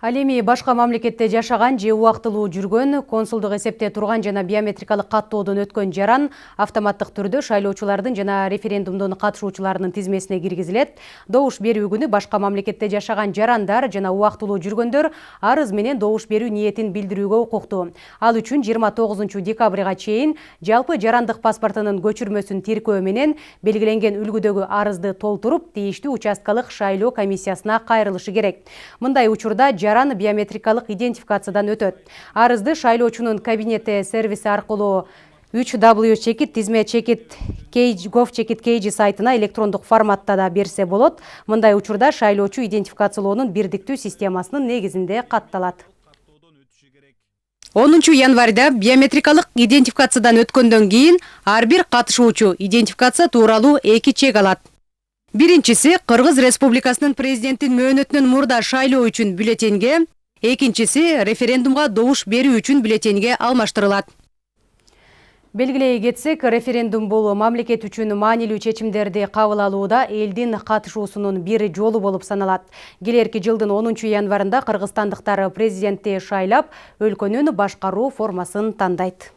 Ал эми башка мамлекетте жашаган же убактылуу жүргөн, консулдук эсепте турган жана биометрикалык каттоодон өткөн жаран автоматтык түрдө шайлоочулардын жана референдумдун катышуучуларынын тизмесине киргизилет. Добуш берүү күнү башка мамлекетте жашаган жарандар жана убактылуу жүргөндөр арыз менен добуш берүү ниетин билдирүүгө укуктуу. Ал үчүн 29 декабрга чейин жалпы жарандык паспортунун көчүрмөсүн тиркөө менен белгиленген үлгүдөгү арызды толтуруп, тийиштүү участкалык шайлоо комиссиясына кайрылышы керек. Мындай учурда жаран биометрикалык идентификациядан өтөт. Арызды шайлоочунун кабинети сервиси аркылуу 3w.tizme.gov.kg сайтына электрондук форматта да берсе болот. Мындай учурда шайлоочу идентификациялоонун бирдиктүү системасынын негизинде катталат. 10 январда биометрикалык идентификациядан өткөндөн кийин ар бир катышуучу идентификация тууралуу 2 чек алат. Биринчиси Кыргыз Республикасынын президенттин мөөнөтүнөн мурда шайлоо үчүн бюллетенге, экинчиси референдумга добуш берүү үчүн бюллетенге алмаштырылат. Белгилей кетсек, референдум бул мамлекет үчүн маанилүү чечимдерди кабыл алууда элдин катышуусунун бир жолу болуп саналат. Келерки жылдын 10 январында кыргызстандыктар президентти шайлап, өлкөнүн башкаруу формасын тандайт.